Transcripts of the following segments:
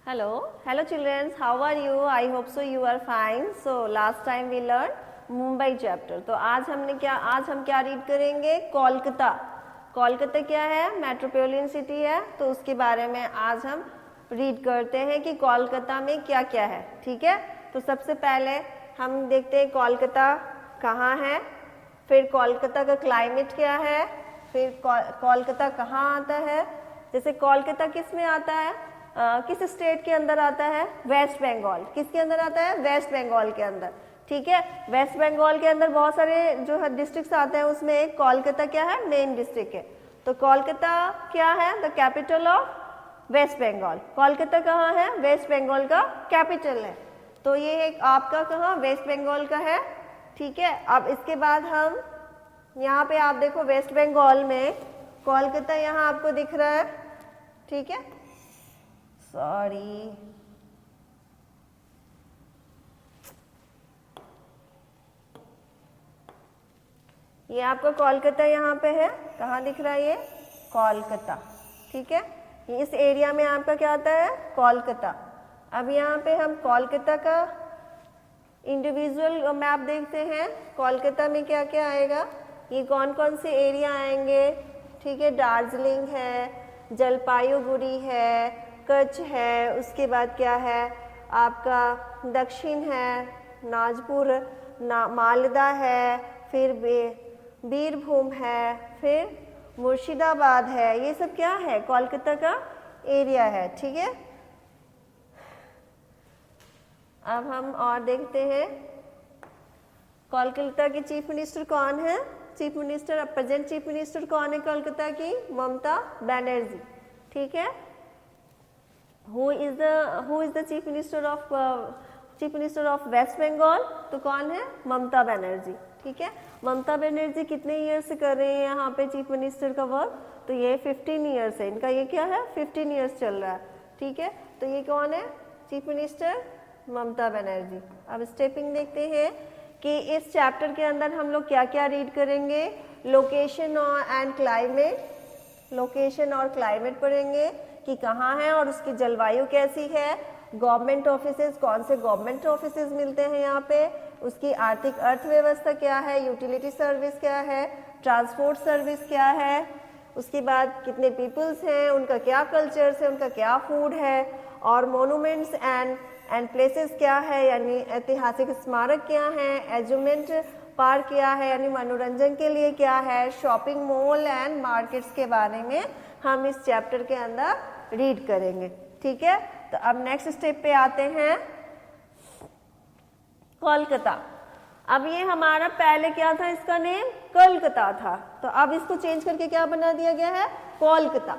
Hello children, how are you? I hope so you are fine. So last time we learned Mumbai chapter. तो आज हम क्या read करेंगे? कोलकाता. कोलकाता क्या है? मेट्रोपॉलिटन सिटी है. तो उसके बारे में आज हम रीड करते हैं कि कोलकाता में क्या क्या है. ठीक है. तो सबसे पहले हम देखते हैं कोलकाता कहाँ है, फिर कोलकाता का क्लाइमेट क्या है, फिर कोलकाता कहाँ आता है. जैसे कोलकाता किस में आता है, किस स्टेट के अंदर आता है? वेस्ट बंगाल. किसके अंदर आता है? वेस्ट बंगाल के अंदर. ठीक है. वेस्ट बंगाल के अंदर बहुत सारे जो है डिस्ट्रिक्ट्स आते हैं, उसमें एक कोलकाता क्या है? मेन डिस्ट्रिक्ट है. तो कोलकाता क्या है? The capital of West Bengal. Kolkata कहाँ है? वेस्ट बंगाल का कैपिटल है. तो ये एक आपका कहाँ? वेस्ट बंगाल का है. ठीक है. अब इसके बाद हम यहाँ पे आप देखो वेस्ट बंगाल में कोलकाता यहाँ आपको दिख रहा है. ठीक है. सॉरी, ये आपका कोलकाता यहाँ पे है. कहाँ दिख रहा है ये? कोलकाता. ठीक है. इस एरिया में आपका क्या आता है? कोलकाता. अब यहाँ पे हम कोलकाता का इंडिविजुअल मैप देखते हैं. कोलकाता में क्या क्या आएगा, ये कौन कौन से एरिया आएंगे. ठीक है. दार्जिलिंग है, जलपाईगुड़ी है, कच्छ है, उसके बाद क्या है आपका दक्षिण है, नागपुर, मालदा है, फिर बीरभूम है, फिर मुर्शिदाबाद है. ये सब क्या है? कोलकाता का एरिया है. ठीक है. अब हम और देखते हैं कोलकाता की चीफ मिनिस्टर कौन है. Chief minister, present chief minister कौन है कोलकाता की? ममता बनर्जी. ठीक है. Who is the chief minister of West Bengal? तो कौन है? ममता बनर्जी. ठीक है. ममता बनर्जी कितने ईयर से कर रहे हैं यहाँ पे चीफ मिनिस्टर का वर्क? तो ये 15 ईयर्स है इनका. ये क्या है? 15 ईयर्स चल रहा है. ठीक है. तो ये कौन है? Chief minister Mamata Banerjee. अब स्टेपिंग देखते हैं कि इस चैप्टर के अंदर हम लोग क्या क्या रीड करेंगे. लोकेशन एंड क्लाइमेट, लोकेशन और क्लाइमेट पढ़ेंगे कि कहाँ है और उसकी जलवायु कैसी है. गवर्नमेंट ऑफिसेज, कौन से गवर्नमेंट ऑफिसेज मिलते हैं यहाँ पे, उसकी आर्थिक अर्थव्यवस्था क्या है, यूटिलिटी सर्विस क्या है, ट्रांसपोर्ट सर्विस क्या है, उसके बाद कितने पीपल्स हैं, उनका क्या कल्चर्स है, उनका क्या फूड है, और मोनूमेंट्स एंड प्लेसेस क्या है, यानी ऐतिहासिक स्मारक क्या है, एज्यूमेंट पार्क क्या है, यानी मनोरंजन के लिए क्या है, शॉपिंग मॉल एंड मार्केट्स के बारे में हम इस चैप्टर के अंदर रीड करेंगे. ठीक है. तो अब नेक्स्ट स्टेप पे आते हैं. कोलकाता. अब ये हमारा पहले क्या था? इसका नेम कोलकाता था. तो अब इसको चेंज करके क्या बना दिया गया है? कोलकाता.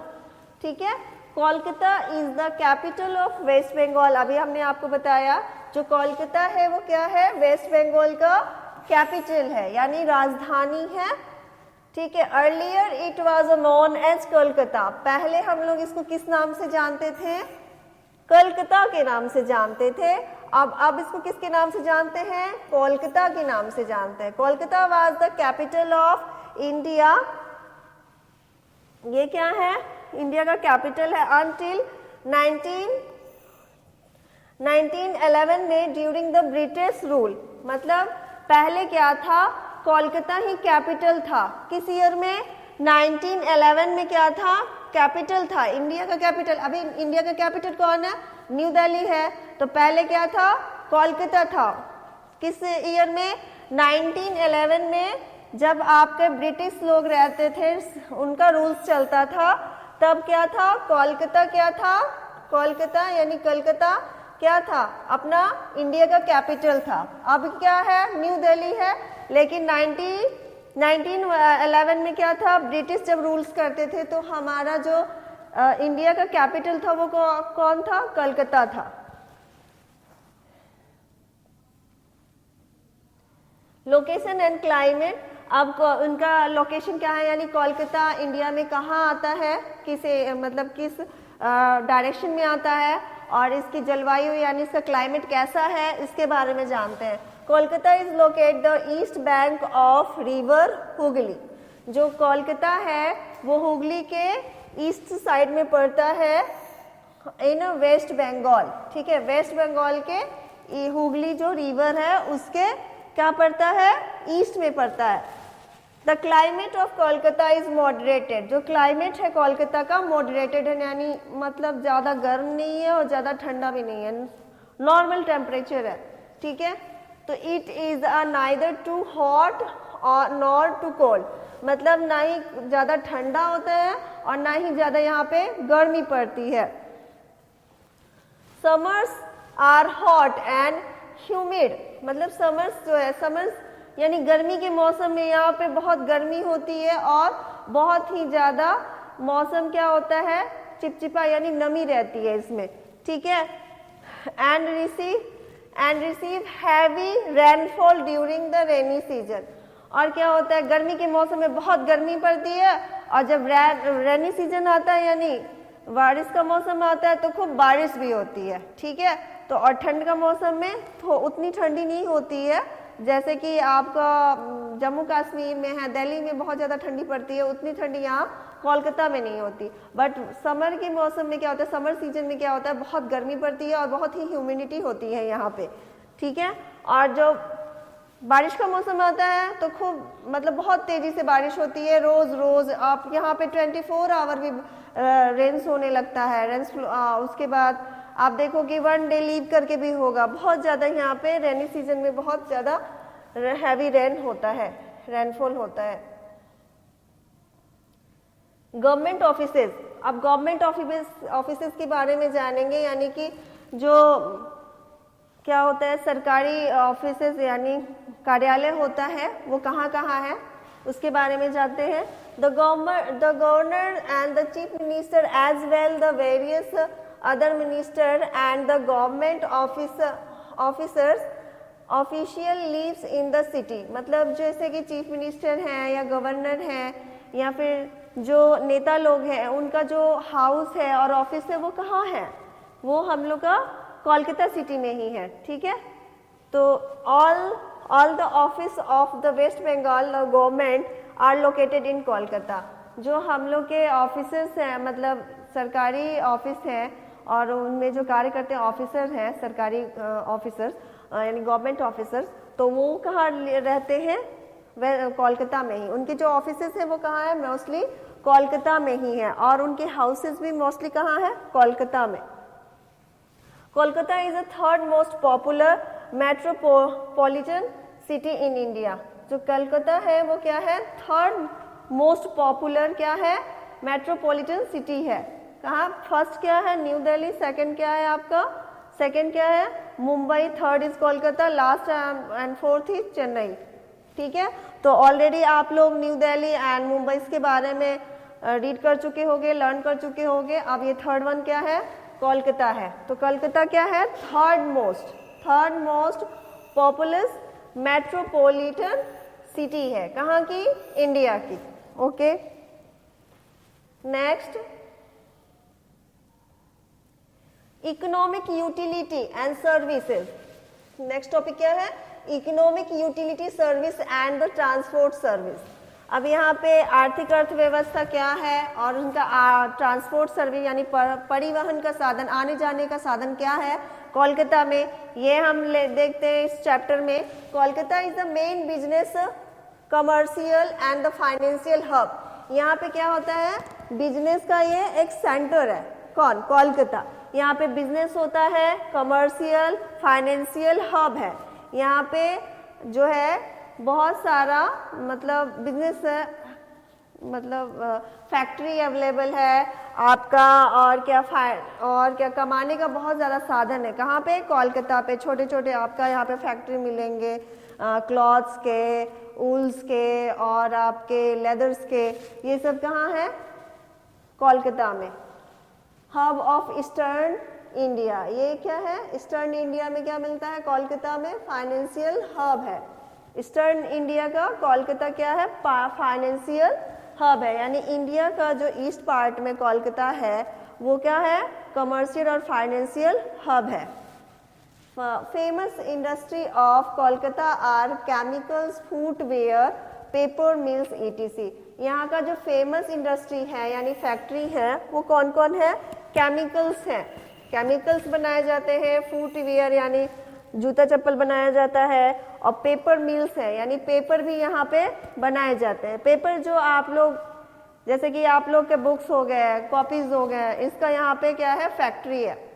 ठीक है. Kolkata is the capital of West Bengal. अभी हमने आपको बताया जो कोलकाता है वो क्या है? वेस्ट बंगाल का कैपिटल है, यानी राजधानी है. ठीक है. Earlier it was known as Kolkata. पहले हम लोग इसको किस नाम से जानते थे? कोलकाता के नाम से जानते थे. अब इसको किसके नाम से जानते हैं? कोलकाता के नाम से जानते हैं. Kolkata was the capital of India. ये क्या है? इंडिया का कैपिटल है अंटिल 1911 में ड्यूरिंग द ब्रिटिश रूल. मतलब पहले क्या था? कोलकाता ही कैपिटल था. किस ईयर में? 1911 में क्या था? कैपिटल था, इंडिया का कैपिटल. अभी इंडिया का कैपिटल कौन है? न्यू दिल्ली है. तो पहले क्या था? कोलकाता था. किस ईयर में? 1911 में, जब आपके ब्रिटिश लोग रहते थे, उनका रूल्स चलता था, तब क्या था? कोलकाता क्या था? कोलकाता यानी कलकत्ता क्या था? अपना इंडिया का कैपिटल था. अब क्या है? न्यू दिल्ली है. लेकिन 1911 में क्या था? ब्रिटिश जब रूल्स करते थे तो हमारा जो इंडिया का कैपिटल था वो कौन था? कलकत्ता था. Location and climate. अब उनका लोकेशन क्या है, यानी कोलकाता इंडिया में कहाँ आता है, किस डायरेक्शन में आता है, और इसकी जलवायु यानी इसका क्लाइमेट कैसा है, इसके बारे में जानते हैं. Kolkata is located the east bank of river Hooghly. जो कोलकाता है वो हुगली के ईस्ट साइड में पड़ता है. इन वेस्ट बंगाल, ठीक है, वेस्ट बंगाल के हुगली जो रिवर है उसके क्या पड़ता है, ईस्ट में पड़ता है। The climate of Kolkata is moderated, जो क्लाइमेट है कोलकाता का मॉडरेटेड है, यानी मतलब ज़्यादा गर्म नहीं है और ज़्यादा ठंडा भी नहीं है, नॉर्मल टेम्परेचर है, ठीक है। तो it is neither too hot और नॉर टू कोल्ड, मतलब ना ही ज़्यादा ठंडा होता है और ना ही ज़्यादा यहाँ पे गर्मी पड़ती है। Summers are hot and humid, मतलब समर्स जो है, समर्स यानी गर्मी के मौसम में यहाँ पे बहुत गर्मी होती है और बहुत ही ज़्यादा मौसम क्या होता है, चिपचिपा यानी नमी रहती है इसमें, ठीक है। And receive heavy rainfall during the rainy season, और क्या होता है, गर्मी के मौसम में बहुत गर्मी पड़ती है और जब रेनी सीजन आता है यानी बारिश का मौसम आता है तो खूब बारिश भी होती है, ठीक है। तो और ठंड का मौसम में तो उतनी ठंडी नहीं होती है, जैसे कि आपका जम्मू कश्मीर में है, दिल्ली में बहुत ज़्यादा ठंडी पड़ती है, उतनी ठंडी यहाँ कोलकाता में नहीं होती। बट समर के मौसम में क्या होता है, समर सीजन में क्या होता है, बहुत गर्मी पड़ती है और बहुत ही ह्यूमिडिटी होती है यहाँ पे, ठीक है। और जो बारिश का मौसम आता है तो खूब मतलब बहुत तेज़ी से बारिश होती है, रोज़ आप यहाँ पे 24 आवर भी रेंस होने लगता है, रेंस उसके बाद आप देखो कि 1 डे लीव करके भी होगा, बहुत ज़्यादा यहाँ पे रेनी सीजन में बहुत ज़्यादा हैवी रेन होता है, रेनफॉल होता है। गवर्नमेंट ऑफिसेज, अब गवर्नमेंट ऑफिसेज के बारे में जानेंगे, यानी कि जो क्या होता है, सरकारी ऑफिसेज यानी कार्यालय होता है वो कहाँ कहाँ है उसके बारे में जानते हैं। The governor and the chief minister as well the various other minister and the government officers official leaves in the city, मतलब जैसे कि चीफ मिनिस्टर हैं या गवर्नर हैं या फिर जो नेता लोग हैं उनका जो हाउस है और ऑफिस है वो कहाँ है, वो हम लोग का कोलकाता सिटी में ही है, ठीक है। तो all the office of the West Bengal government are located in Kolkata, जो हम लोग के ऑफिसर्स हैं, मतलब सरकारी ऑफिस हैं और उनमें जो कार्य करते हैं ऑफिसर हैं, सरकारी ऑफिसर्स यानी गवर्नमेंट ऑफिसर्स, तो वो कहाँ रहते हैं, वह कोलकाता में ही, उनके जो ऑफिसेस हैं वो कहाँ है, मोस्टली कोलकाता में ही है, और उनके हाउसेस भी मोस्टली कहाँ है, कोलकाता में। Kolkata is the third most popular metropolitan city in India, जो कोलकाता है वो क्या है, थर्ड मोस्ट पॉपुलर क्या है, मेट्रोपॉलिटन सिटी है। कहाँ, फर्स्ट क्या है न्यू दिल्ली, सेकंड क्या है आपका, सेकंड क्या है Mumbai, third is Kolkata, last and fourth is Chennai, ठीक है। तो ऑलरेडी आप लोग न्यू दिल्ली एंड मुंबई के बारे में रीड कर चुके होंगे, लर्न कर चुके होंगे। अब ये थर्ड वन क्या है, कोलकाता है। तो कोलकाता क्या है, third most populous metropolitan city है, कहाँ की, इंडिया की, okay. Next, economic utility and services, next topic क्या है, economic utility service and the transport service. अब यहाँ पे आर्थिक अर्थव्यवस्था क्या है और उनका ट्रांसपोर्ट सर्विस यानी परिवहन का साधन, आने जाने का साधन क्या है कोलकाता में, ये हम देखते हैं इस चैप्टर में। Kolkata is the main business, commercial and the financial hub. यहाँ पे क्या होता है, बिजनेस का ये एक सेंटर है, कौन, कोलकाता। यहाँ पे बिजनेस होता है, कमर्शियल फाइनेंशियल हब है। यहाँ पे जो है बहुत सारा मतलब बिजनेस है, मतलब फैक्ट्री अवेलेबल है आपका, और क्या कमाने का बहुत ज़्यादा साधन है। कहाँ पे, कोलकाता पे। छोटे छोटे आपका यहाँ पे फैक्ट्री मिलेंगे, क्लॉथ्स के, वूल्स के और आपके लेदर्स के, ये सब कहाँ है, कोलकाता में। हब ऑफ ईस्टर्न इंडिया, ये क्या है, ईस्टर्न इंडिया में क्या मिलता है, कोलकाता में फाइनेंशियल हब है। ईस्टर्न इंडिया का कोलकाता क्या है, फाइनेंशियल हब है, यानी इंडिया का जो ईस्ट पार्ट में कोलकाता है वो क्या है, कमर्शियल और फाइनेंशियल हब है। Famous industry of Kolkata are chemicals, footwear, paper mills, etc। यहाँ का जो फेमस इंडस्ट्री है यानी फैक्ट्री है वो कौन कौन है? केमिकल्स हैं, केमिकल्स बनाए जाते हैं, फुटवियर यानी जूता चप्पल बनाया जाता है, और पेपर मिल्स है यानी पेपर भी यहाँ पे बनाए जाते हैं। पेपर जो आप लोग जैसे कि आप लोग के बुक्स हो गए, कॉपीज हो गए, इसका यहाँ पे क्या है? फैक्ट्री है।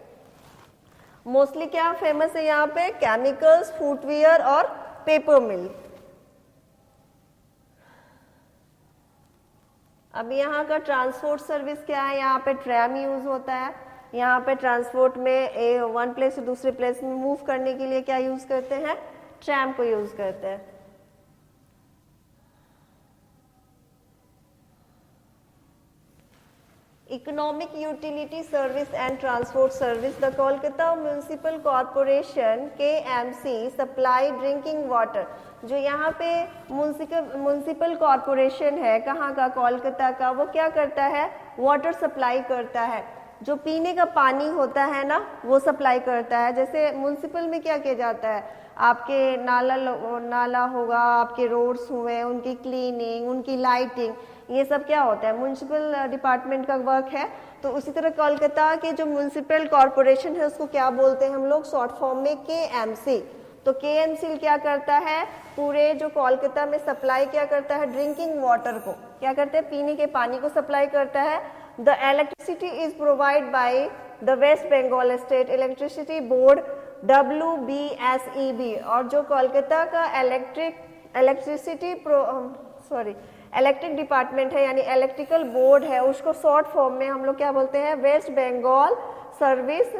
मोस्टली क्या फेमस है यहाँ पे? केमिकल्स, फुटवियर और पेपर मिल। अब यहाँ का ट्रांसपोर्ट सर्विस क्या है? यहाँ पे ट्रैम यूज होता है। यहाँ पे ट्रांसपोर्ट में वन प्लेस से दूसरे प्लेस में मूव करने के लिए क्या यूज करते हैं? ट्रैम को यूज करते हैं। Economic Utility Service and Transport Service, the Kolkata Municipal Corporation KMC supply drinking water। जो यहाँ पे म्यूनिसिपल कॉरपोरेशन है, कहाँ का? कोलकाता का, वो क्या करता है? वाटर सप्लाई करता है। जो पीने का पानी होता है ना वो सप्लाई करता है। जैसे म्यूनिसिपल में क्या किया जाता है? आपके नाला होगा, आपके रोड्स हुए, उनकी क्लीनिंग, उनकी लाइटिंग, ये सब क्या होता है? म्यूनिसिपल डिपार्टमेंट का वर्क है। तो उसी तरह कोलकाता के जो म्यूनिसिपल कॉरपोरेशन है उसको क्या बोलते हैं हम लोग? शॉर्ट फॉर्म में केएमसी। तो केएमसी क्या करता है? पूरे जो कोलकाता में सप्लाई क्या करता है? ड्रिंकिंग वाटर को क्या करते हैं? पीने के पानी को सप्लाई करता है। The electricity is provide by the West Bengal state electricity board WBSEB। और जो कोलकाता का इलेक्ट्रिक डिपार्टमेंट है यानी इलेक्ट्रिकल बोर्ड है, उसको शॉर्ट फॉर्म में हम लोग क्या बोलते हैं? West Bengal service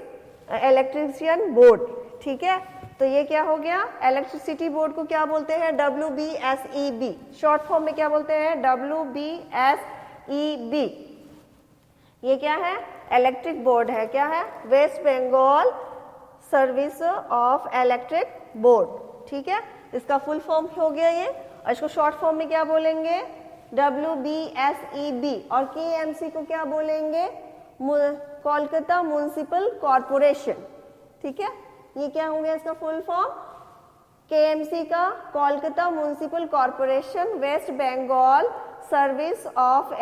electrician board. ठीक है, तो ये क्या हो गया? इलेक्ट्रिसिटी बोर्ड को क्या बोलते हैं? WBSEB। शॉर्ट फॉर्म में क्या बोलते हैं? WBSEB। ये क्या है? इलेक्ट्रिक बोर्ड है। क्या है? West Bengal service of electric board. ठीक है, इसका फुल फॉर्म हो गया ये, और इसको शॉर्ट फॉर्म में क्या बोलेंगे? WBSEB। और KMC को क्या बोलेंगे? Kolkata municipal corporation. ठीक है, ये क्या हो गया इसका फुल फॉर्म? KMC का Kolkata municipal corporation West Bengal service of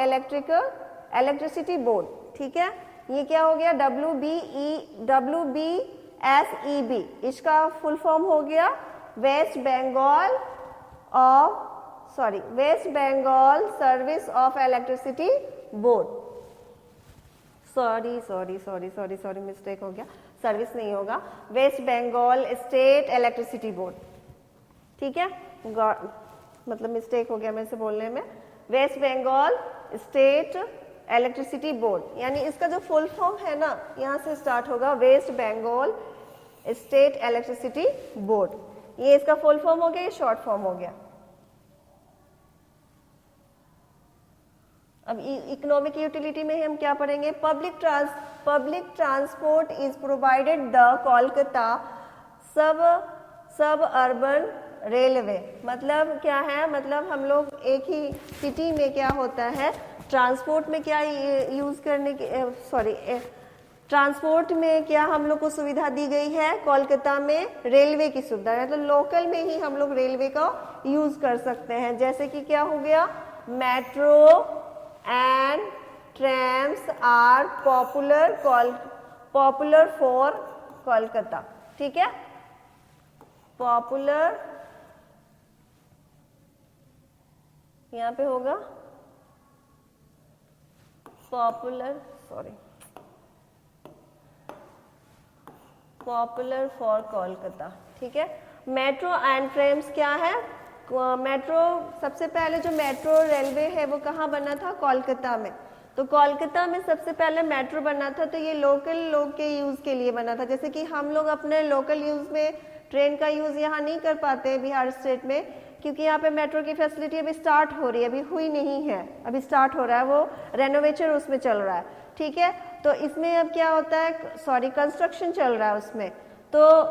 electricity board. ठीक है, ये क्या हो गया? WBSEB। इसका फुल फॉर्म हो गया West Bengal service of electricity board. Sorry mistake हो गया, सर्विस नहीं होगा, West Bengal state electricity board. ठीक है, मतलब मिस्टेक हो गया मेरे से बोलने में। West Bengal state electricity board, यानी इसका जो फुल फॉर्म है ना, यहाँ से स्टार्ट होगा West Bengal state electricity board. ये इसका फुल फॉर्म हो गया, ये शॉर्ट फॉर्म हो गया। अब इकोनॉमिक यूटिलिटी में हम क्या पढ़ेंगे? Public transport is provided the Kolkata सब अर्बन रेलवे। मतलब क्या है? मतलब हम लोग एक ही सिटी में क्या होता है, ट्रांसपोर्ट में क्या यूज करने की ट्रांसपोर्ट में क्या हम लोग को सुविधा दी गई है? कोलकाता में रेलवे की सुविधा है। तो लोकल में ही हम लोग रेलवे का यूज कर सकते हैं। जैसे कि क्या हो गया? Metro and trams are popular for Kolkata. ठीक है, पॉपुलर यहाँ पे होगा पॉपुलर फॉर कोलकाता। ठीक है, मेट्रो एंड ट्रैम्स क्या है? मेट्रो, सबसे पहले जो मेट्रो रेलवे है वो कहाँ बना था? कोलकाता में। तो कोलकाता में सबसे पहले मेट्रो बना था, तो ये लोकल लोग के यूज के लिए बना था। जैसे कि हम लोग अपने लोकल यूज में ट्रेन का यूज यहाँ नहीं कर पाते हैं बिहार स्टेट में, क्योंकि यहाँ पे मेट्रो की फैसिलिटी अभी स्टार्ट हो रही है, अभी हुई नहीं है, अभी स्टार्ट हो रहा है, वो रेनोवेशन उसमें चल रहा है। ठीक है, तो इसमें अब क्या होता है? कंस्ट्रक्शन चल रहा है उसमें। तो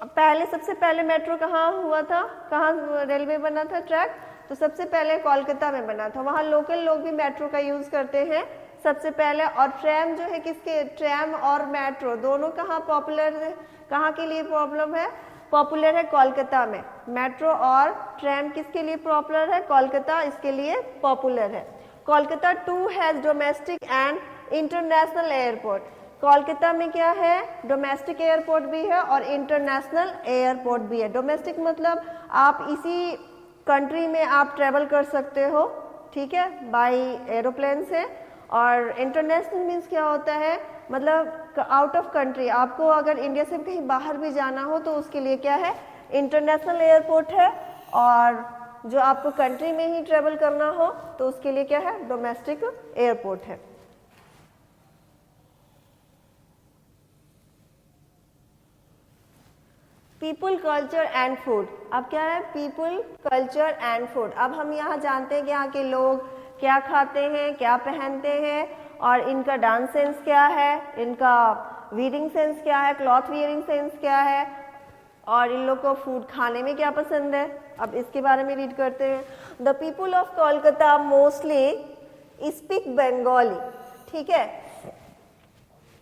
पहले सबसे पहले मेट्रो कहाँ हुआ था? कहाँ रेलवे बना था ट्रैक? तो सबसे पहले कोलकाता में बना था। वहाँ लोकल लोग भी मेट्रो का यूज करते हैं सबसे पहले। और ट्रैम जो है किसके? ट्रैम और मेट्रो दोनों कहाँ पॉपुलर है? कहाँ के लिए प्रॉब्लम है? पॉपुलर है कोलकाता में। मेट्रो और ट्रैम किसके लिए पॉपुलर है? कोलकाता इसके लिए पॉपुलर है। Kolkata too has domestic and international airport. Kolkata में क्या है, डोमेस्टिक एयरपोर्ट भी है और इंटरनेशनल एयरपोर्ट भी है। डोमेस्टिक मतलब आप इसी कंट्री में आप ट्रेवल कर सकते हो, ठीक है, बाय एरोप्लेन से। और इंटरनेशनल मीन्स क्या होता है, मतलब आउट ऑफ कंट्री, आपको अगर इंडिया से कहीं बाहर भी जाना हो तो उसके लिए क्या है, इंटरनेशनल एयरपोर्ट है। और जो आपको कंट्री में ही ट्रेवल करना हो तो उसके लिए क्या है, डोमेस्टिक एयरपोर्ट है। People, culture and food. अब क्या है, पीपल, कल्चर एंड फूड। अब हम यहाँ जानते हैं कि यहाँ के लोग क्या खाते हैं, क्या पहनते हैं, और इनका डांस सेंस क्या है, इनका वियरिंग सेंस क्या है, क्लॉथ वियरिंग सेंस क्या है, और इन लोग को फूड खाने में क्या पसंद है। अब इसके बारे में रीड करते हैं। The people of Kolkata mostly speak Bengali, ठीक है।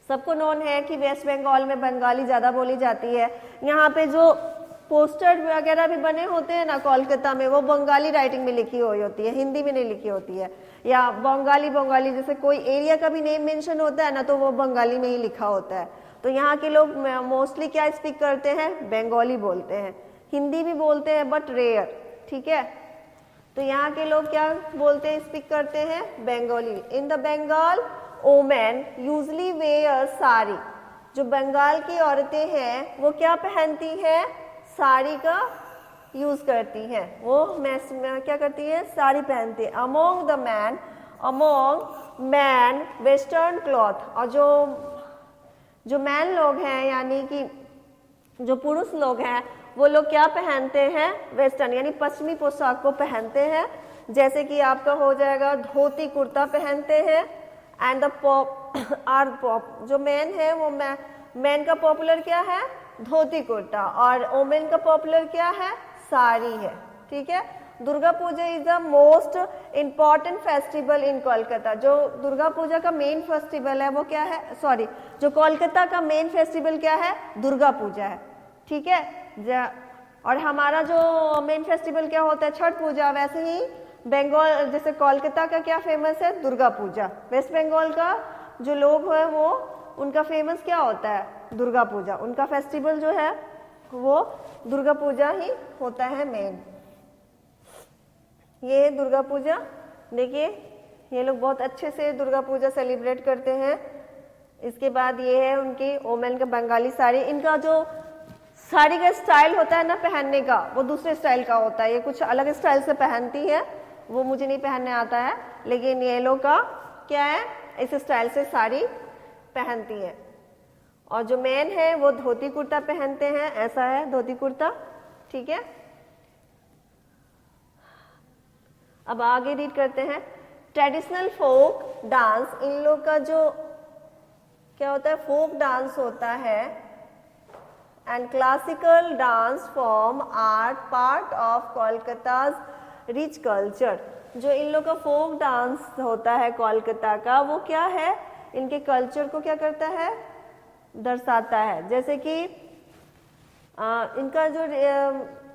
सबको नोन है कि वेस्ट बंगाल में बंगाली ज़्यादा बोली जाती है। यहाँ पे जो पोस्टर वगैरह भी बने होते हैं ना कोलकाता में, वो बंगाली राइटिंग में लिखी हुई होती है, हिंदी में नहीं लिखी होती है। या बंगाली जैसे कोई एरिया का भी नेम मेंशन होता है ना, तो वो बंगाली में ही लिखा होता है। तो यहाँ के लोग मोस्टली क्या स्पीक करते हैं, बंगाली बोलते हैं। हिंदी भी बोलते हैं बट रेयर, ठीक है। तो यहाँ के लोग क्या बोलते हैं, स्पीक करते हैं Bengali. In the Bengal women usually wear sari. जो बंगाल की औरतें हैं वो क्या पहनती हैं, साड़ी का यूज करती हैं, वो क्या करती है, साड़ी पहनती है। Among man western cloth. और जो मैन लोग हैं यानी कि जो पुरुष लोग हैं वो लोग क्या पहनते हैं, वेस्टर्न यानी पश्चिमी पोशाक को पहनते हैं। जैसे कि आपका हो जाएगा धोती कुर्ता पहनते हैं। एंड द पॉप जो मैन है वो मैन का पॉपुलर क्या है, धोती कुर्ता, और वोमेन का पॉपुलर क्या है, साड़ी है, ठीक है। Durga Puja is the most important festival in Kolkata. जो दुर्गा पूजा का मेन फेस्टिवल है वो क्या है, सॉरी, जो कोलकाता का मेन फेस्टिवल क्या है, दुर्गा पूजा है, ठीक है। और हमारा जो मेन फेस्टिवल क्या होता है, छठ पूजा। वैसे ही बंगाल जैसे कोलकाता का क्या फेमस है, दुर्गा पूजा। वेस्ट बंगाल का जो लोग है वो उनका फेमस क्या होता है, दुर्गा पूजा। उनका फेस्टिवल जो है वो दुर्गा पूजा ही होता है मेन। ये है दुर्गा पूजा। देखिए ये लोग बहुत अच्छे से दुर्गा पूजा सेलिब्रेट करते हैं। इसके बाद ये है उनकी वोमेन का बंगाली साड़ी। इनका जो साड़ी का स्टाइल होता है ना पहनने का, वो दूसरे स्टाइल का होता है। ये कुछ अलग स्टाइल से पहनती है, वो मुझे नहीं पहनने आता है, लेकिन ये लोग का क्या है, इस स्टाइल से साड़ी पहनती है। और जो मैन है वो धोती कुर्ता पहनते हैं, ऐसा है धोती कुर्ता, ठीक है। अब आगे रीड करते हैं। Traditional folk dance. इन लोग का जो क्या होता है, फोक डांस होता है and classical dance form are part of Kolkata's rich culture. जो इन लोग का फोक डांस होता है कोलकाता का, वो क्या है, इनके कल्चर को क्या करता है, दर्शाता है। जैसे कि इनका जो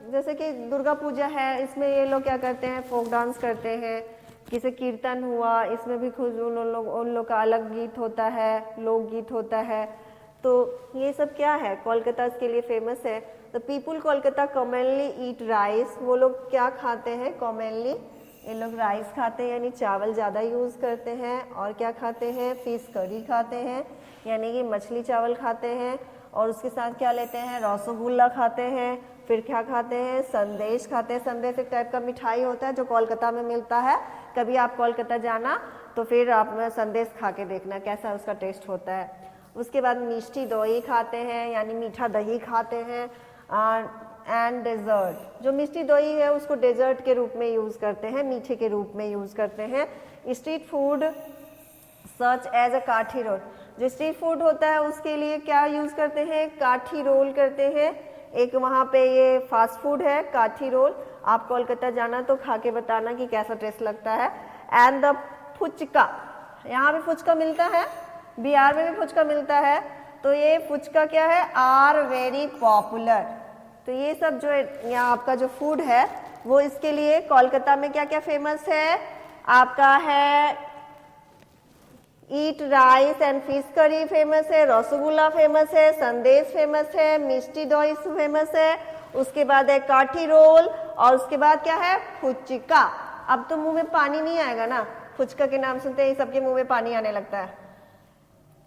जैसे कि दुर्गा पूजा है, इसमें ये लोग क्या करते हैं, फोक डांस करते हैं। किसी कीर्तन हुआ, इसमें भी खुद उन लोग का अलग गीत होता है, लोकगीत होता है। तो ये सब क्या है, कोलकाता के लिए फेमस है। The people Kolkata commonly eat rice. वो लोग क्या खाते हैं, कॉमनली ये लोग राइस खाते हैं, यानी चावल ज़्यादा यूज़ करते हैं। और क्या खाते हैं, फिश करी खाते हैं, यानी कि मछली चावल खाते हैं। और उसके साथ क्या लेते हैं, रसगुल्ला खाते हैं। फिर क्या खाते हैं, संदेश खाते हैं। संदेश एक टाइप का मिठाई होता है जो कोलकाता में मिलता है। कभी आप कोलकाता जाना तो फिर आप संदेश खा के देखना कैसा उसका टेस्ट होता है। उसके बाद मिष्टी दही खाते हैं, यानी मीठा दही खाते हैं। एंड डेजर्ट, जो मिष्टी दही है उसको डेजर्ट के रूप में यूज़ करते हैं, मीठे के रूप में यूज़ करते हैं। Street food such as a kathi roll. जो स्ट्रीट फूड होता है उसके लिए क्या यूज़ करते हैं, काठी रोल करते हैं। एक वहाँ पे ये फास्ट फूड है काठी रोल। आप कोलकाता जाना तो खा के बताना कि कैसा टेस्ट लगता है। एंड द फुचका, यहाँ भी फुचका मिलता है, बिहार में भी फुचका मिलता है। तो ये फुचका क्या है, आर वेरी पॉपुलर। तो ये सब जो है यहाँ आपका जो फूड है वो इसके लिए कोलकाता में क्या क्या फेमस है, आपका है ईट rice and fish curry famous है, रसगुल्ला फेमस है, संदेश फेमस है, मिष्टी दोई फेमस है, उसके बाद है काठी रोल, और उसके बाद क्या है फुचका। अब तो मुंह में पानी नहीं आएगा ना, फुचका के नाम सुनते ही सबके मुंह में पानी आने लगता है।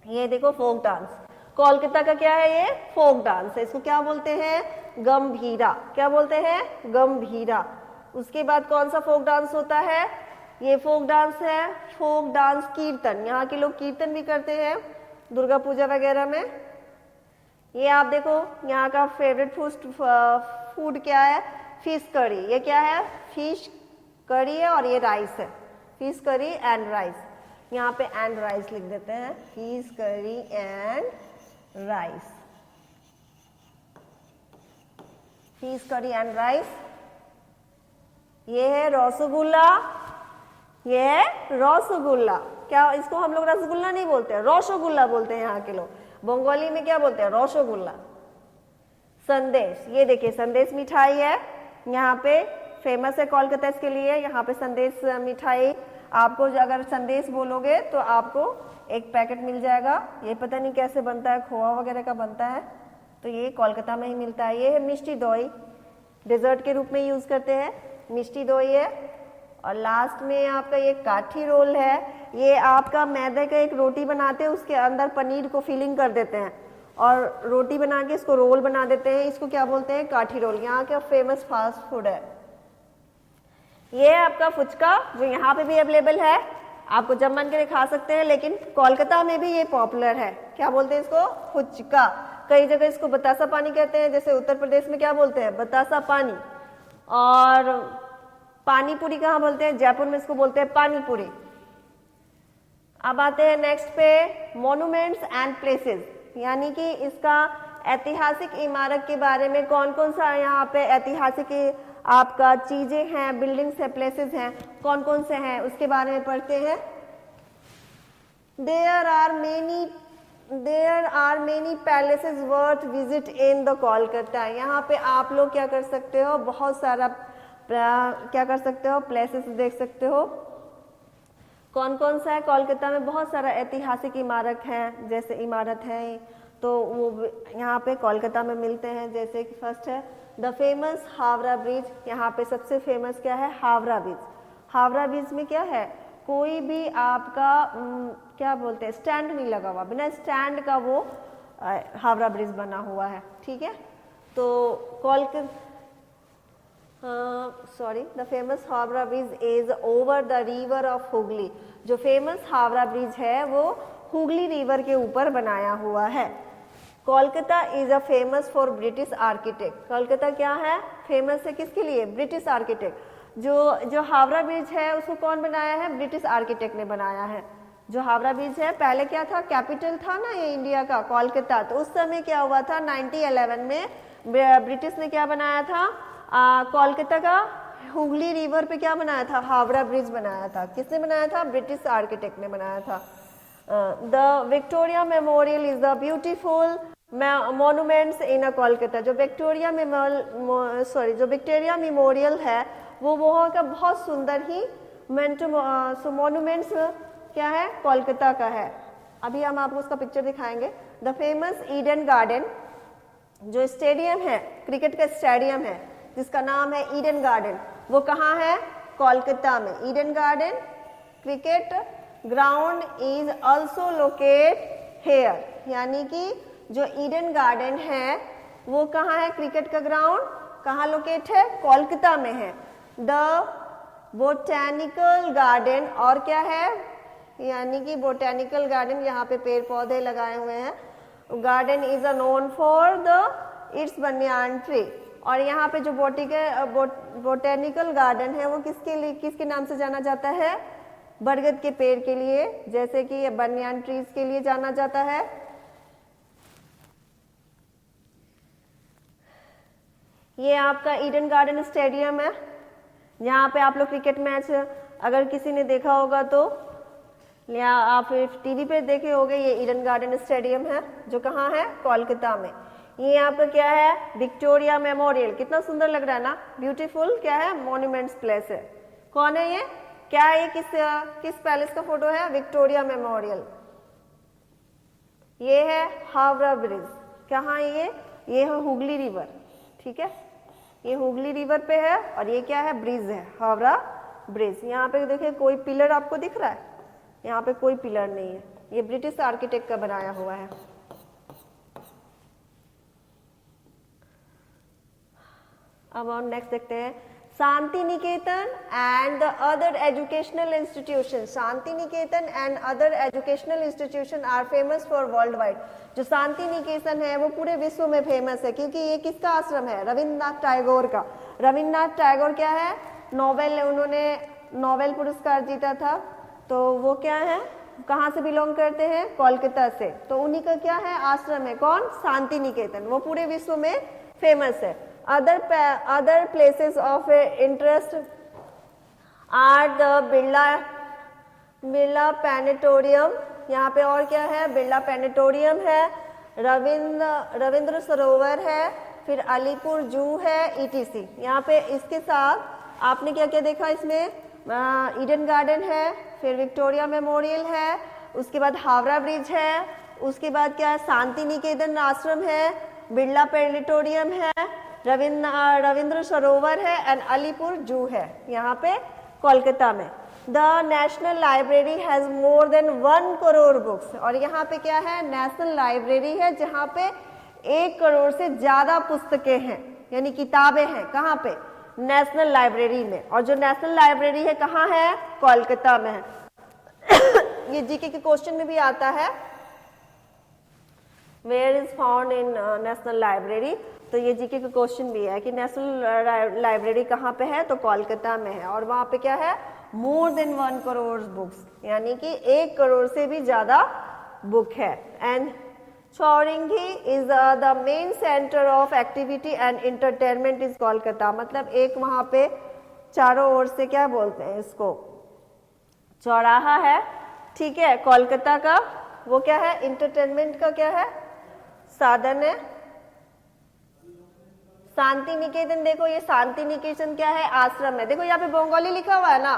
ये देखो फोक डांस, कोलकाता का क्या है ये फोक डांस है, इसको क्या बोलते हैं गंभीरा। क्या बोलते हैं गंभीरा। उसके बाद कौन सा फोक डांस होता है, ये फोक डांस है फोक डांस कीर्तन। यहाँ के लोग कीर्तन भी करते हैं दुर्गा पूजा वगैरह में। ये आप देखो यहाँ का फेवरेट फूड क्या है फिश करी। ये क्या है फिश करी है और ये राइस है, फिश करी एंड राइस। यहाँ पे एंड राइस लिख देते हैं, fish curry and rice, fish curry and rice. ये है रसगुल्ला, ये है रसगुल्ला। क्या इसको हम लोग रसगुल्ला नहीं बोलते हैं, रसगुल्ला बोलते हैं यहाँ के लोग। बंगाली में क्या बोलते हैं रसगुल्ला। संदेश, ये देखिए संदेश मिठाई है, यहाँ पे फेमस है कोलकाता इसके लिए। यहाँ पे संदेश मिठाई आपको अगर संदेश बोलोगे तो आपको एक पैकेट मिल जाएगा। ये पता नहीं कैसे बनता है, खोआ वगैरह का बनता है, तो ये कोलकाता में ही मिलता है। ये है मिष्टी दोई, डेजर्ट के रूप में यूज करते हैं, मिष्टी दोई है। और लास्ट में आपका ये काठी रोल है, ये आपका मैदे का एक रोटी बनाते हैं, उसके अंदर पनीर को फिलिंग कर देते हैं और रोटी बना के इसको रोल बना देते हैं। इसको क्या बोलते हैं काठी रोल। यहाँ का फेमस फास्ट फूड है। ये है आपका फुचका जो यहाँ पे भी अवेलेबल है, आपको जब मन करे खा सकते हैं, लेकिन कोलकाता में भी ये पॉपुलर है। क्या बोलते हैं इसको फुचका। कई जगह इसको बतासा पानी कहते हैं, जैसे उत्तर प्रदेश में क्या बोलते हैं बतासा पानी। और पानी पूरी कहाँ बोलते हैं, जयपुर में इसको बोलते हैं पानी पूरी। अब आते हैं नेक्स्ट पे मॉन्यूमेंट्स एंड प्लेसेस, यानी कि इसका ऐतिहासिक इमारत के बारे में कौन कौन सा यहाँ पे ऐतिहासिक आपका चीजें हैं, बिल्डिंग्स है, प्लेसेस हैं, कौन कौन से हैं उसके बारे में पढ़ते हैं। There are many palaces worth visit in the Kolkata. यहाँ पे आप लोग क्या कर सकते हो, बहुत सारा क्या कर सकते हो प्लेसेस देख सकते हो। कौन कौन सा है कोलकाता में, बहुत सारा ऐतिहासिक इमारत है, जैसे इमारत है तो वो यहाँ पे कोलकाता में मिलते हैं। जैसे कि फर्स्ट है द फेमस हावड़ा ब्रिज। यहाँ पे सबसे फेमस क्या है हावड़ा ब्रिज। हावड़ा ब्रिज में क्या है, कोई भी आपका क्या बोलते हैं स्टैंड नहीं लगा हुआ, बिना स्टैंड का वो हावड़ा ब्रिज बना हुआ है। ठीक है, तो the famous Howrah bridge is over the river of Hooghly. जो फेमस हावड़ा ब्रिज है वो हुगली रिवर के ऊपर बनाया हुआ है। Kolkata is a famous for British architect. Kolkata क्या है फेमस है किसके लिए, ब्रिटिश आर्किटेक्ट। जो हावड़ा ब्रिज है उसको कौन बनाया है, ब्रिटिश आर्किटेक्ट ने बनाया है। जो हावड़ा ब्रिज है पहले क्या था, कैपिटल था ना ये इंडिया का कोलकाता, तो उस समय क्या हुआ था 1911 में ब्रिटिश ने क्या बनाया था, कोलकाता का हुगली रिवर पे क्या बनाया था, हावड़ा ब्रिज बनाया था। किसने बनाया था, ब्रिटिश आर्किटेक्ट ने बनाया था। The Victoria memorial is the beautiful monuments in a Kolkata. जो विक्टोरिया मेमोरियल है वो वहाँ का बहुत सुंदर ही मॉन्यूमेंट्स क्या है कोलकाता का है। अभी हम आपको उसका पिक्चर दिखाएंगे। द फेमस ईडन गार्डन, जो स्टेडियम है, क्रिकेट का स्टेडियम है जिसका नाम है ईडन गार्डन, वो कहाँ है, कोलकाता में। Eden garden cricket ground is also locate here, यानी कि जो ईडन गार्डन है वो कहाँ है, क्रिकेट का ग्राउंड कहाँ लोकेट है, कोलकाता में है। द बोटेनिकल गार्डन, और क्या है, यानी कि बोटेनिकल गार्डन, यहाँ पे पेड़ पौधे लगाए हुए हैं। Garden is known for the it's banyan tree. और यहाँ पे जो बोटेनिकल गार्डन है वो किसके लिए, किसके नाम से जाना जाता है, बरगद के पेड़ के लिए, जैसे कि बनियान ट्रीज के लिए जाना जाता है। ये आपका ईडन गार्डन स्टेडियम है, यहाँ पे आप लोग क्रिकेट मैच अगर किसी ने देखा होगा तो, या आप टीवी पे देखे होंगे, ये ईडन गार्डन स्टेडियम है जो कहाँ है, कोलकाता में। ये आपका क्या है, विक्टोरिया मेमोरियल, कितना सुंदर लग रहा है ना, ब्यूटीफुल क्या है, मॉन्यूमेंट्स प्लेस है। कौन है ये, क्या है ये, किस पैलेस का फोटो है? Victoria memorial. ये है हावड़ा ब्रिज, कहाँ है ये है हुगली रिवर, ठीक है, ये हुगली रिवर पे है और ये क्या है? ब्रिज है, हावड़ा ब्रिज। यहाँ पे देखिए कोई पिलर आपको दिख रहा है? यहाँ पे कोई पिलर नहीं है, ये ब्रिटिश आर्किटेक्ट का बनाया हुआ है। अब और नेक्स्ट देखते हैं, Shanti Niketan and the other educational institution. Shanti Niketan and other educational institution are famous for world wide. जो शांति निकेतन है वो पूरे विश्व में फेमस है, क्योंकि ये किसका आश्रम है? रविन्द्रनाथ टैगोर का। रविन्द्रनाथ टैगोर क्या है? नोबेल, उन्होंने नोबेल पुरस्कार जीता था, तो वो क्या है, कहाँ से बिलोंग करते हैं? कोलकाता से। तो उन्हीं का क्या है? आश्रम है। कौन? शांति निकेतन। वो पूरे विश्व में फेमस है। other places of interest are the Birla planetarium. यहाँ पे और क्या है? बिरला प्लानेटोरियम है, रविंद्र सरोवर है, फिर अलीपुर जू है, ETC। यहाँ पे इसके साथ आपने क्या क्या देखा इसमें? ईडन गार्डन है, फिर विक्टोरिया मेमोरियल है, उसके बाद हावड़ा ब्रिज है, उसके बाद क्या है? शांति निकेतन आश्रम है, बिरला प्लानेटोरियम है, रविंद्र सरोवर है एंड अलीपुर जू है, यहाँ पे कोलकाता में। The national library has more than 1 crore books. और यहाँ पे क्या है? नेशनल लाइब्रेरी है जहाँ पे 1 करोड़ से ज्यादा पुस्तकें हैं, यानी किताबें हैं। कहाँ पे? नेशनल लाइब्रेरी में। और जो नेशनल लाइब्रेरी है कहाँ है? कोलकाता में है। ये जीके के क्वेश्चन में भी आता है, where is found in national library. तो ये जीके का क्वेश्चन भी है कि नेशनल लाइब्रेरी कहाँ पे है? तो कोलकाता में है। और वहाँ पे क्या है? मोर देन 1 करोड़ बुक्स, यानी कि 1 करोड़ से भी ज्यादा बुक है। And Chowringhee is the main centre of activity and entertainment is Kolkata. मतलब एक वहाँ पे चारों ओर से क्या बोलते हैं इसको? चौराहा है, ठीक है, कोलकाता का। वो क्या है? इंटरटेनमेंट का क्या है? साधन है। शांति निकेतन, देखो ये शांति निकेतन क्या है? आश्रम है। देखो यहाँ पे बंगाली लिखा हुआ है ना,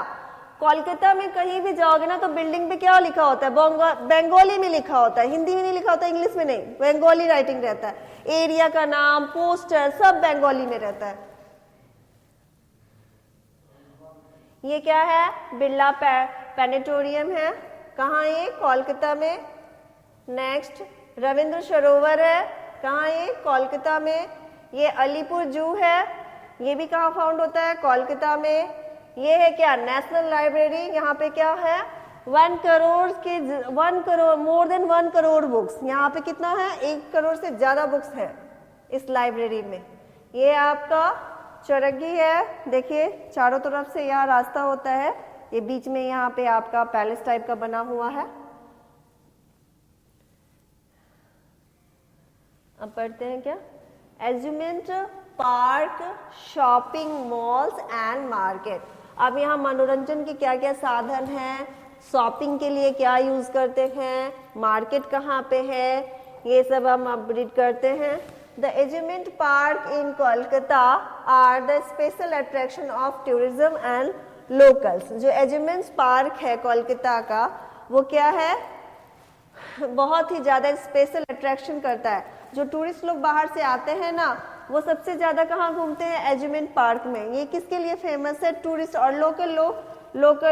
कोलकाता में कहीं भी जाओगे ना तो बिल्डिंग पे क्या लिखा होता है? बंगाली में लिखा होता है, हिंदी में नहीं लिखा होता, इंग्लिश में नहीं, बंगाली राइटिंग रहता है। एरिया का नाम, पोस्टर सब बंगाली में रहता है। ये क्या है? बिरला प्लानेटोरियम है, कहाँ ये? कोलकाता में। नेक्स्ट रविंद्र सरोवर है, कहाँ ये? कोलकाता में। ये अलीपुर जू है, ये भी कहाँ फाउंड होता है? कोलकाता में। ये है क्या? National library. यहाँ पे क्या है? 1 crore more than 1 crore books. यहाँ पे कितना है? 1 करोड़ से ज्यादा बुक्स है इस लाइब्रेरी में। ये आपका चौरंगी है, देखिए चारों तरफ से यहाँ रास्ता होता है, ये बीच में यहाँ पे आपका पैलेस टाइप का बना हुआ है। अब पढ़ते हैं क्या? Amusement park, shopping malls and market. अब यहाँ मनोरंजन के क्या क्या साधन हैं, शॉपिंग के लिए क्या यूज करते हैं, मार्केट कहाँ पे है, ये सब हम अब रीड करते हैं। The amusement park in Kolkata are the special attraction of tourism and locals. जो एज्यूमेंट पार्क है कोलकाता का, वो क्या है? बहुत ही ज्यादा स्पेशल अट्रैक्शन करता है। जो टूरिस्ट लोग बाहर से आते हैं ना, वो सबसे ज्यादा कहाँ घूमते हैं? एज्यूमेंट पार्क में। ये किसके लिए फेमस है? टूरिस्ट और लोकल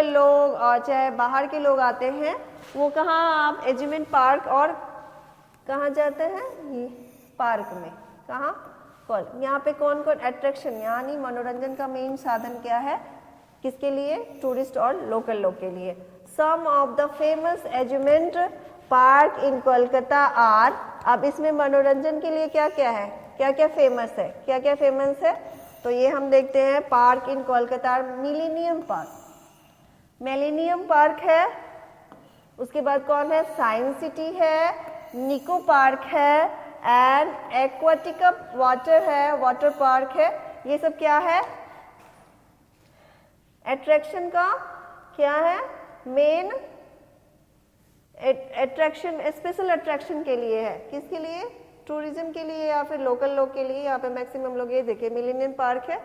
लोग और चाहे बाहर के लोग आते हैं, वो कहाँ? आप एज्यूमेंट पार्क और कहाँ जाते हैं? ये पार्क में। कहाँ? यहाँ पे कौन कौन अट्रैक्शन यानी मनोरंजन का मेन साधन क्या है? किसके लिए? टूरिस्ट और लोकल लोग के लिए। Some of the famous amusement park in Kolkata are. अब इसमें मनोरंजन के लिए क्या क्या है, क्या क्या फेमस है, क्या क्या फेमस है? तो ये हम देखते हैं। Park in Kolkata, millennium park है, उसके बाद कौन है? साइंस सिटी है, निको पार्क है एंड एक्वाटिका वाटर पार्क है। ये सब क्या है? अट्रैक्शन का क्या है? मेन अट्रैक्शन, स्पेशल अट्रैक्शन के लिए है। किसके लिए? टूरिज्म के लिए या फिर लोकल लोग के लिए। यहाँ पे मैक्सिमम लोग ये देखिए मिलेनियम पार्क है,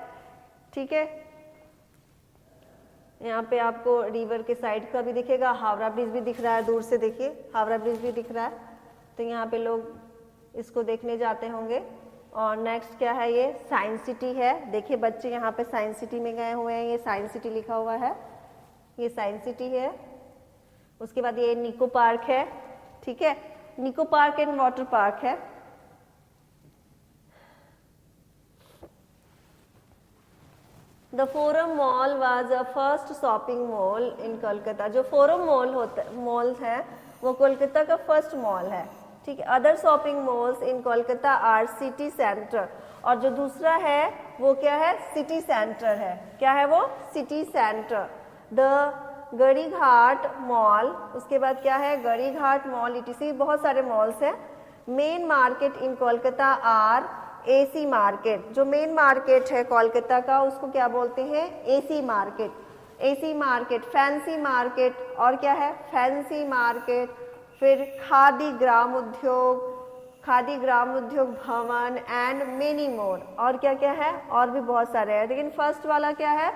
ठीक है। यहाँ पे आपको रिवर के साइड का भी दिखेगा, हावड़ा ब्रिज भी दिख रहा है, दूर से देखिए हावड़ा ब्रिज भी दिख रहा है, तो यहाँ पे लोग इसको देखने जाते होंगे। और नेक्स्ट क्या है, ये साइंस सिटी है। देखिए बच्चे यहाँ पे साइंस सिटी में गए हुए हैं, ये साइंस सिटी लिखा हुआ है, ये साइंस सिटी है। उसके बाद ये निको पार्क है, ठीक है, Nicco park and water park है। The forum mall was a first shopping mall इन कोलकाता। जो फोरम मॉल है वो कोलकाता का फर्स्ट मॉल है, ठीक है। Other shopping malls in Kolkata are city centre, और जो दूसरा है वो क्या है, सिटी सेंटर है। क्या है वो, सिटी सेंटर। द गड़ी घाट मॉल, उसके बाद क्या है, गड़ी घाट मॉल, इटीसी, बहुत सारे मॉल्स हैं। Main market in Kolkata R AC market. जो मेन मार्केट है कोलकाता का उसको क्या बोलते हैं, AC market. AC market, fancy market, और क्या है, फैंसी मार्केट। फिर खादी ग्राम उद्योग, khadi Gram Udyog Bhavan and many more. और क्या क्या है, और भी बहुत सारे हैं, लेकिन फर्स्ट वाला क्या है,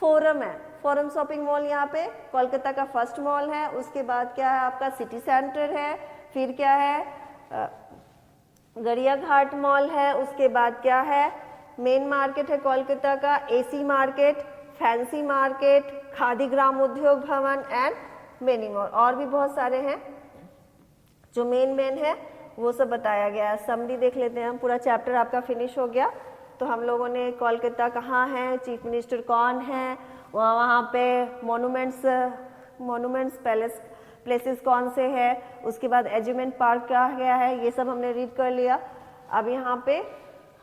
फोरम है। फोरम शॉपिंग मॉल यहाँ पे कोलकाता का फर्स्ट मॉल है। उसके बाद क्या है आपका सिटी सेंटर है। फिर क्या है, गड़िया घाट मॉल है। उसके बाद क्या है, मेन मार्केट है कोलकाता का, AC market, fancy market, Khadi Gram Udyog Bhavan and many more. और भी बहुत सारे हैं, जो मेन है वो सब बताया गया है। समरी देख लेते हैं हम, पूरा चैप्टर आपका फिनिश हो गया। तो हम लोगों ने कोलकाता कहाँ है, चीफ मिनिस्टर कौन है, वहाँ पे मोनूमेंट्स प्लेसेस कौन से है, उसके बाद एज्यूमेंट पार्क क्या गया है, ये सब हमने रीड कर लिया। अब यहाँ पे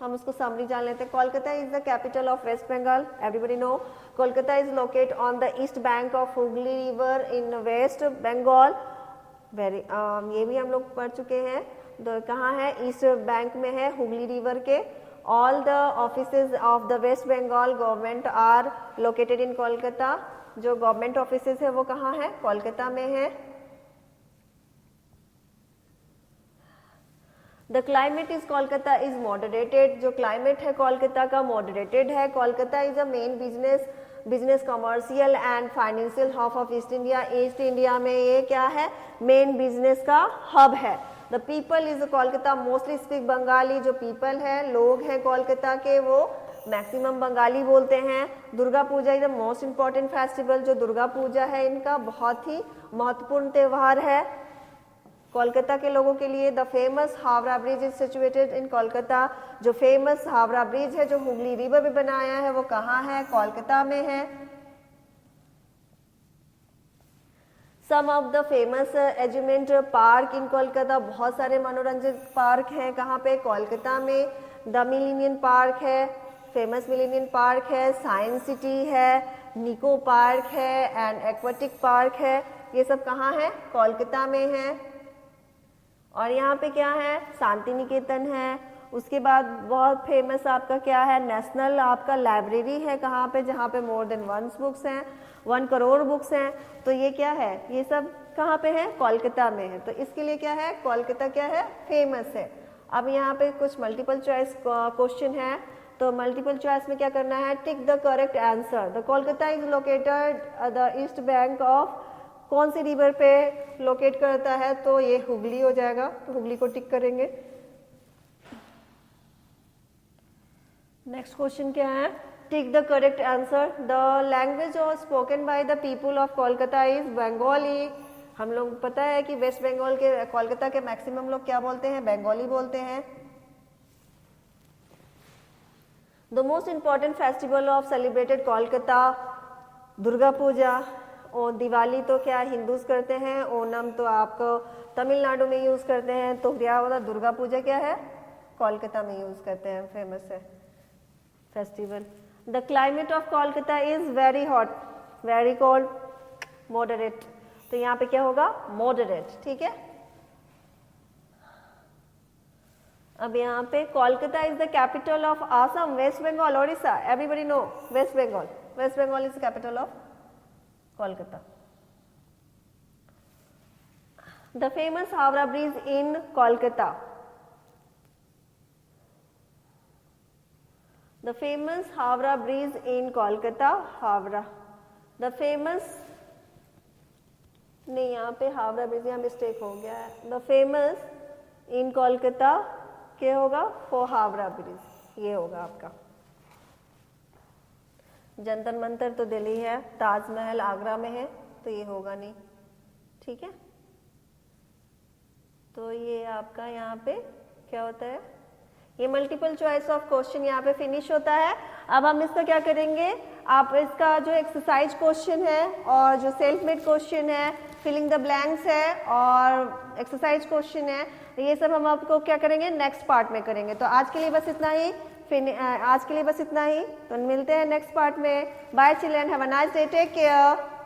हम उसको समरी जान लेते हैं। Kolkata is the capital of West Bengal, everybody know. Kolkata is located on the east bank of Hooghly river in West Bengal. ये भी हम लोग पढ़ चुके हैं। कहाँ है, ईस्ट बैंक में है, हुगली रिवर के। All the offices of the West Bengal government are located in Kolkata. जो गवर्नमेंट ऑफिसेज है वो कहाँ है, कोलकाता में है। The climate is Kolkata is moderated. जो क्लाइमेट है कोलकाता का मॉडरेटेड है। Kolkata is a main business commercial and financial hub of east India. East India में ये क्या है, मेन बिजनेस का हब है। The people is Kolkata mostly speak Bengali. जो पीपल है, लोग हैं कोलकाता के, वो मैक्सिमम बंगाली बोलते हैं। Durga Puja is the most important festival. जो दुर्गा पूजा है इनका बहुत ही महत्वपूर्ण त्यौहार है कोलकाता के लोगों के लिए। The famous Howrah bridge is situated in Kolkata. जो फेमस हावड़ा ब्रिज है, जो हुगली रिवर में बनाया है, वो कहाँ है, कोलकाता में है। Some of the famous amusement park in Kolkata. बहुत सारे मनोरंजन पार्क हैं कहाँ पे, कोलकाता में। द मिलेनियम पार्क है, फेमस मिलेनियम पार्क है। साइंस सिटी है, निको पार्क है एंड एक्वाटिक पार्क है। ये सब कहाँ है, कोलकाता में है। और यहाँ पे क्या है, शांति निकेतन है। उसके बाद बहुत फेमस आपका क्या है, नेशनल आपका लाइब्रेरी है कहाँ पे, जहाँ पे मोर देन 1 बुक्स हैं, 1 करोड़ बुक्स हैं। तो ये क्या है, ये सब कहाँ पे है, कोलकाता में है। तो इसके लिए क्या है, कोलकाता क्या है, फेमस है। अब यहाँ पे कुछ मल्टीपल चॉइस क्वेश्चन है, तो मल्टीपल चॉइस में क्या करना है, tick the correct answer. The Kolkata is located the east bank of, कौन सी रिवर पे लोकेट करता है, तो ये हुगली हो जाएगा, तो हुगली को टिक करेंगे। नेक्स्ट क्वेश्चन क्या है, tick the correct answer. The language of spoken by the people of Kolkata is Bengali. हम लोग पता है कि वेस्ट बंगाल के, कोलकाता के मैक्सिमम लोग क्या बोलते हैं, बंगाली बोलते हैं। The most important festival of celebrated Kolkata, Durga Puja. और दिवाली तो क्या हिंदूज करते हैं, ओणम तो आपको तमिलनाडु में यूज करते हैं। तो क्या होता, दुर्गा पूजा क्या है, कोलकाता में यूज करते हैं, फेमस है festival. The climate of Kolkata is very hot, very cold, moderate. तो यहाँ पे क्या होगा, मॉडरेट, ठीक है। अब यहाँ पे Kolkata is the capital of Assam, West Bengal, Odisha, everybody know West Bengal. West Bengal is the capital of Kolkata. The famous Howrah Bridge in Kolkata. The famous Howrah Bridge in Kolkata, Howrah the famous, नहीं यहाँ पे हावड़ा ब्रिज, यहाँ मिस्टेक हो गया है। द फेमस इन कोलकाता क्या होगा? For Howrah bridge, ये होगा आपका। जंतर मंतर तो दिल्ली है, ताजमहल आगरा में है, तो ये होगा नहीं, ठीक है। तो ये आपका यहाँ पे क्या होता है, ये मल्टीपल चॉइस ऑफ क्वेश्चन यहाँ पे फिनिश होता है। अब हम इसका क्या करेंगे, आप इसका जो एक्सरसाइज क्वेश्चन है और जो सेल्फ मेड क्वेश्चन है, फिलिंग द ब्लैंक्स है और एक्सरसाइज क्वेश्चन है, ये सब हम आपको क्या करेंगे नेक्स्ट पार्ट में करेंगे। तो आज के लिए बस इतना ही, आज के लिए बस इतना ही, तो मिलते हैं नेक्स्ट पार्ट में। Bye children, have a nice day, take care.